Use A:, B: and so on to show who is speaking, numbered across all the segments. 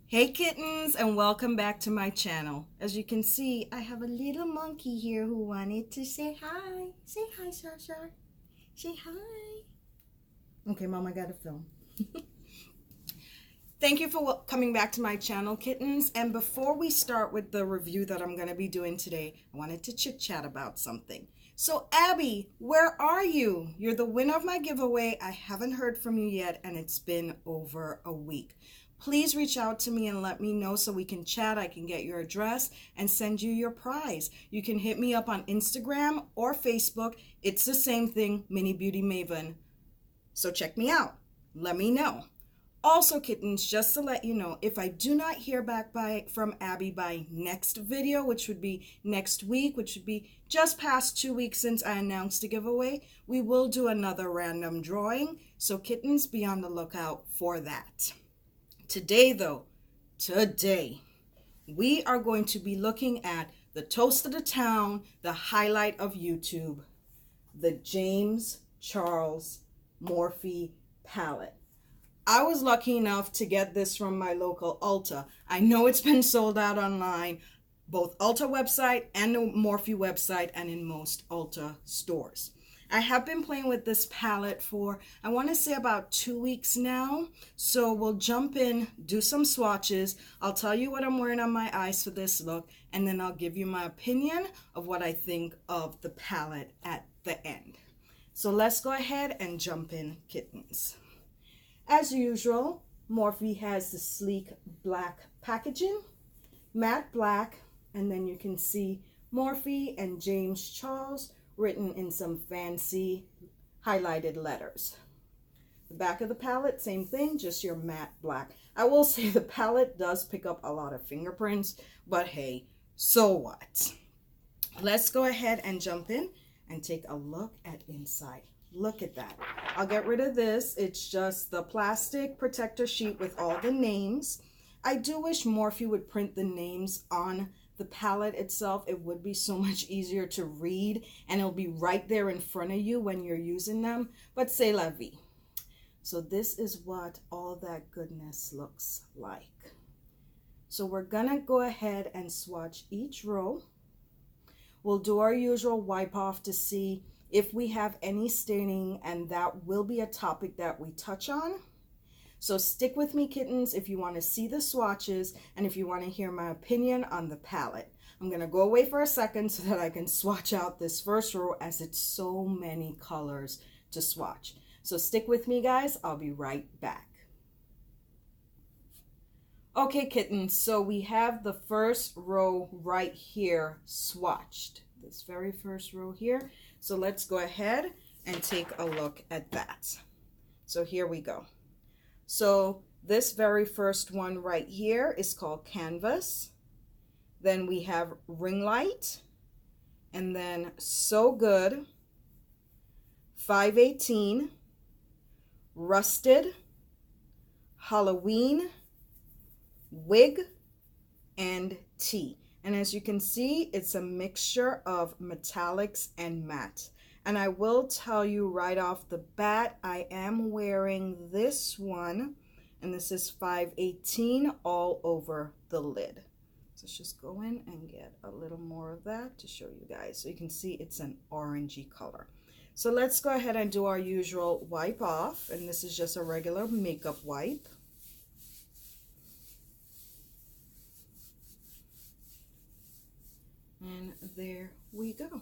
A: Hey kittens, and welcome back to my channel. As you can see, I have a little monkey here who wanted to say hi. Say hi, Sasha. Say hi. Okay, Mom, I gotta film. Thank you for coming back to my channel, kittens. And before we start with the review that I'm going to be doing today, I wanted to chit chat about something. So Abby, where are you? You're the winner of my giveaway. I haven't heard from you yet, and it's been over a week. Please reach out to me and let me know so we can chat. I can get your address and send you your prize. You can hit me up on Instagram or Facebook. It's the same thing, Mini Beauty Maven. So check me out. Let me know. Also, kittens, just to let you know, if I do not hear back from Abby by next video, which would be next week, which would be just past 2 weeks since I announced the giveaway, we will do another random drawing. So kittens, be on the lookout for that. Today, we are going to be looking at the toast of the town, the highlight of YouTube, the James Charles Morphe palette. I was lucky enough to get this from my local Ulta. I know it's been sold out online, both Ulta website and the Morphe website, and in most Ulta stores. I have been playing with this palette for, I want to say, about 2 weeks now. So we'll jump in, do some swatches. I'll tell you what I'm wearing on my eyes for this look, and then I'll give you my opinion of what I think of the palette at the end. So let's go ahead and jump in, kittens. As usual, Morphe has the sleek black packaging, matte black, and then you can see Morphe and James Charles written in some fancy highlighted letters. The back of the palette, same thing, just your matte black. I will say the palette does pick up a lot of fingerprints, but hey, so what? Let's go ahead and jump in and take a look at inside. Look at that. I'll get rid of this. It's just the plastic protector sheet with all the names. I do wish Morphe would print the names on the palette itself. It would be so much easier to read, and it'll be right there in front of you when you're using them. But c'est la vie. So this is what all that goodness looks like. So we're gonna go ahead and swatch each row. We'll do our usual wipe off to see if we have any staining, and that will be a topic that we touch on. So stick with me, kittens, if you want to see the swatches and if you want to hear my opinion on the palette. I'm going to go away for a second so that I can swatch out this first row, as it's so many colors to swatch. So stick with me, guys. I'll be right back. Okay, kittens, so we have the first row right here swatched. This very first row here. So let's go ahead and take a look at that. So here we go. So this very first one right here is called Canvas. Then we have Ring Light, and then So Good, 518, Rusted, Halloween, Wig, and Tea. And as you can see, it's a mixture of metallics and matte. And I will tell you right off the bat, I am wearing this one, and this is 518 all over the lid. So let's just go in and get a little more of that to show you guys. So you can see it's an orangey color. So let's go ahead and do our usual wipe off, and this is just a regular makeup wipe. And there we go.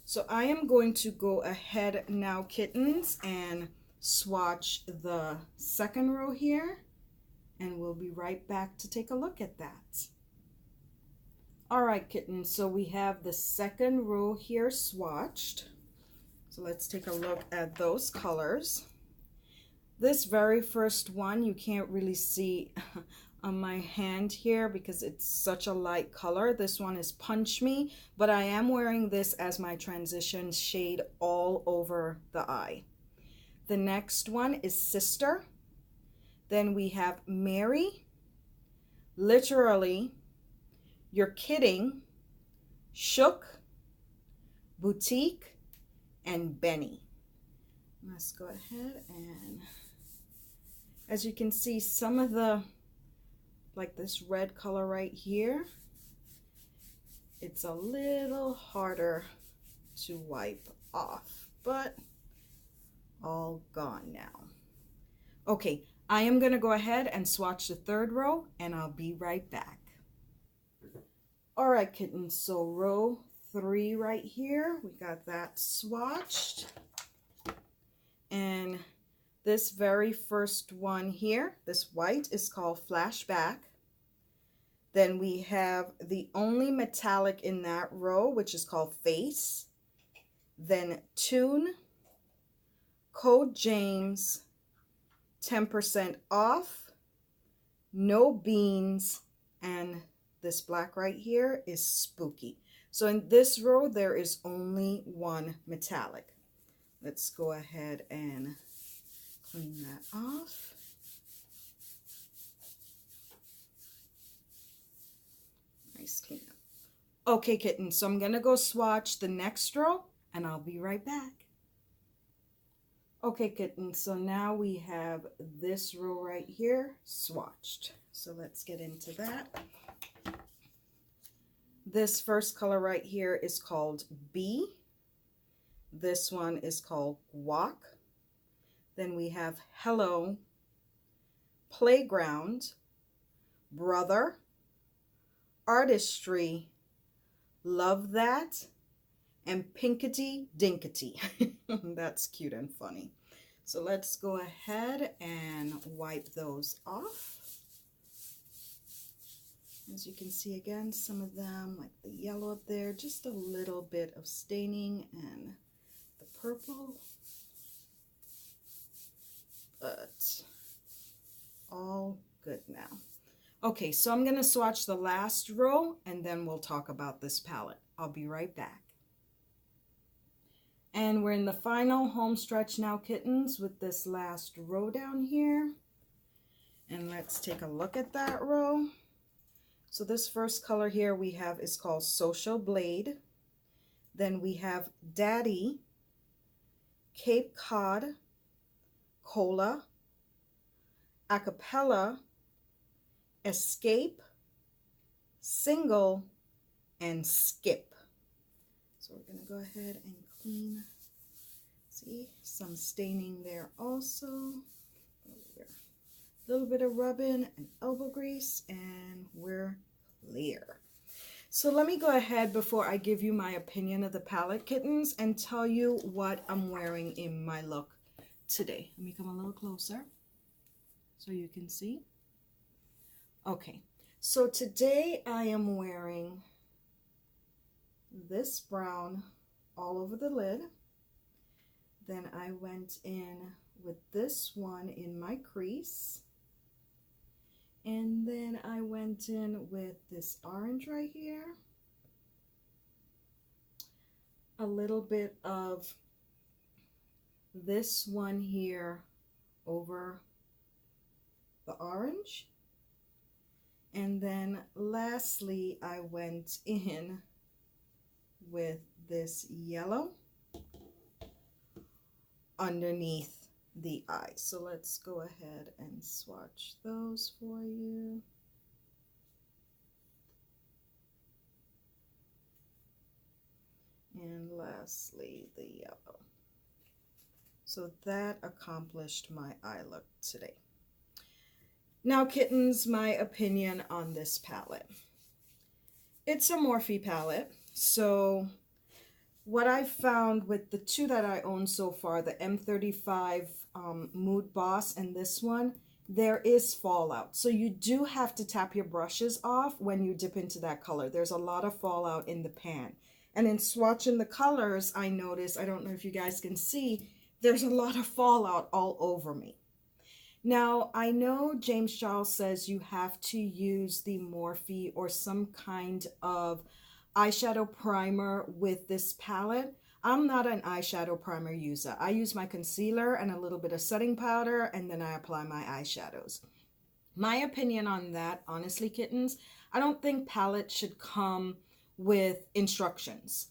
A: So I am going to go ahead now, kittens, and swatch the second row here, and we'll be right back to take a look at that. All right, kittens, so we have the second row here swatched. So let's take a look at those colors. This very first one, you can't really see on my hand here because it's such a light color. This one is Punch Me, but I am wearing this as my transition shade all over the eye. The next one is Sister. Then we have Mary, Literally, You're Kidding, Shook, Boutique, and Benny. Let's go ahead, and as you can see, some of the like this red color right here, it's a little harder to wipe off, but all gone now. Okay, I am going to go ahead and swatch the third row, and I'll be right back. All right, kittens, so row 3 right here, we got that swatched. And this very first one here, this white, is called Flashback. Then we have the only metallic in that row, which is called Face. Then Tune, Code James, 10% off, No Beans, and this black right here is Spooky. So in this row, there is only one metallic. Let's go ahead and clean that off. Nice cleanup. Okay, kittens, so I'm going to go swatch the next row, and I'll be right back. Okay, kittens, so now we have this row right here swatched. So let's get into that. This first color right here is called B. This one is called Guac. Then we have Hello, Playground, Brother, Artistry, Love That, and Pinkety Dinkety. That's cute and funny. So let's go ahead and wipe those off. As you can see, again, some of them, like the yellow up there, just a little bit of staining, and the purple, but all good now. Okay, so I'm going to swatch the last row, and then we'll talk about this palette. I'll be right back. And we're in the final home stretch now, kittens, with this last row down here. And let's take a look at that row. So this first color here we have is called Social Blade. Then we have Daddy, Cape Cod, Cola, Acapella, Escape, Single, and Skip. So we're going to go ahead and clean. See, some staining there also. A little bit of rubbing and elbow grease, and we're clear. So let me go ahead before I give you my opinion of the palette, kittens, and tell you what I'm wearing in my look today. Let me come a little closer so you can see. Okay, so today I am wearing this brown all over the lid. Then I went in with this one in my crease. And then I went in with this orange right here. A little bit of this one here over the orange. And then lastly, I went in with this yellow underneath the eye. So let's go ahead and swatch those for you. And lastly, the yellow. So that accomplished my eye look today. Now, kittens, my opinion on this palette. It's a Morphe palette. So what I found with the two that I own so far, the M35 Mood Boss and this one, there is fallout. So you do have to tap your brushes off when you dip into that color. There's a lot of fallout in the pan. And in swatching the colors, I noticed, I don't know if you guys can see, there's a lot of fallout all over me. Now, I know James Charles says you have to use the Morphe or some kind of eyeshadow primer with this palette. I'm not an eyeshadow primer user. I use my concealer and a little bit of setting powder, and then I apply my eyeshadows. My opinion on that, honestly, kittens, I don't think palettes should come with instructions.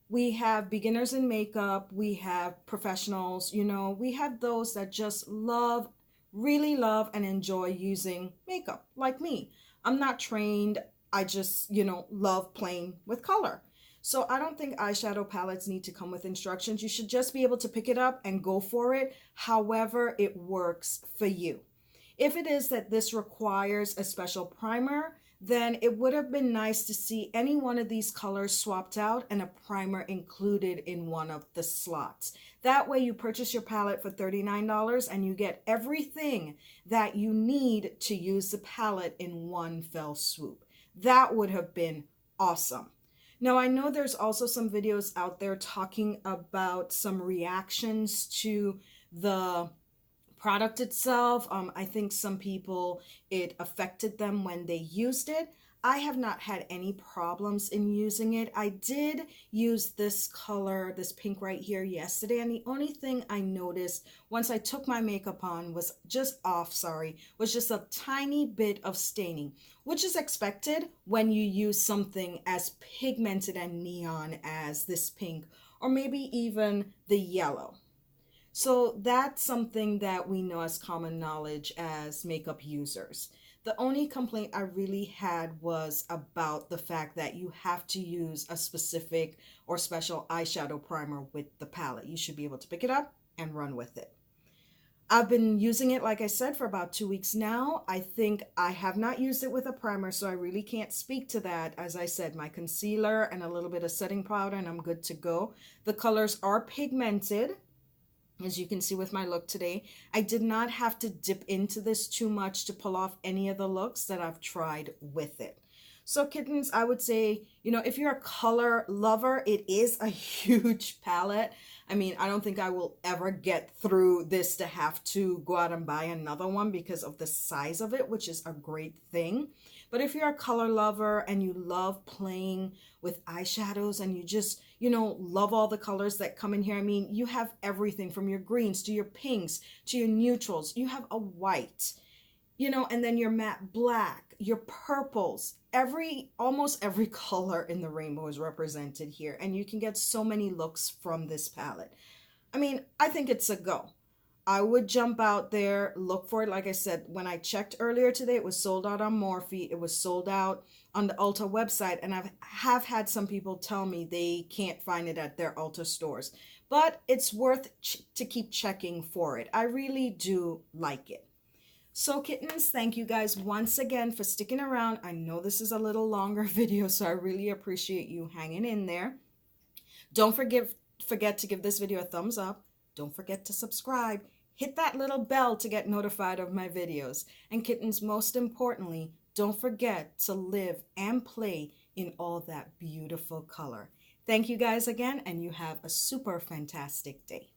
A: We have beginners in makeup, we have professionals, you know, we have those that just love, really love and enjoy using makeup, like me. I'm not trained. I just, love playing with color. So I don't think eyeshadow palettes need to come with instructions. You should just be able to pick it up and go for it, however it works for you. If it is that this requires a special primer, then it would have been nice to see any one of these colors swapped out and a primer included in one of the slots. That way you purchase your palette for $39 and you get everything that you need to use the palette in one fell swoop. That would have been awesome. Now, I know there's also some videos out there talking about some reactions to the product itself. I think some people, it affected them when they used it. I have not had any problems in using it. I did use this color, this pink right here yesterday, and the only thing I noticed once I took my makeup on was just a tiny bit of staining, which is expected when you use something as pigmented and neon as this pink, or maybe even the yellow. So that's something that we know as common knowledge as makeup users. The only complaint I really had was about the fact that you have to use a specific or special eyeshadow primer with the palette. You should be able to pick it up and run with it. I've been using it, like I said, for about 2 weeks now. I think I have not used it with a primer, so I really can't speak to that. As I said, my concealer and a little bit of setting powder, and I'm good to go. The colors are pigmented. As you can see with my look today, I did not have to dip into this too much to pull off any of the looks that I've tried with it. So kittens, I would say, if you're a color lover, it is a huge palette. I mean, I don't think I will ever get through this to have to go out and buy another one because of the size of it, which is a great thing. But if you're a color lover and you love playing with eyeshadows and you just, love all the colors that come in here, I mean, you have everything from your greens to your pinks to your neutrals. You have a white, and then your matte black, your purples, almost every color in the rainbow is represented here. And you can get so many looks from this palette. I mean, I think it's a go. I would jump out there, look for it. Like I said, when I checked earlier today, it was sold out on Morphe. It was sold out on the Ulta website. And I have had some people tell me they can't find it at their Ulta stores. But it's worth to keep checking for it. I really do like it. So kittens, thank you guys once again for sticking around. I know this is a little longer video, so I really appreciate you hanging in there. Don't forget to give this video a thumbs up. Don't forget to subscribe. Hit that little bell to get notified of my videos. And kittens, most importantly, don't forget to live and play in all that beautiful color. Thank you guys again, and you have a super fantastic day.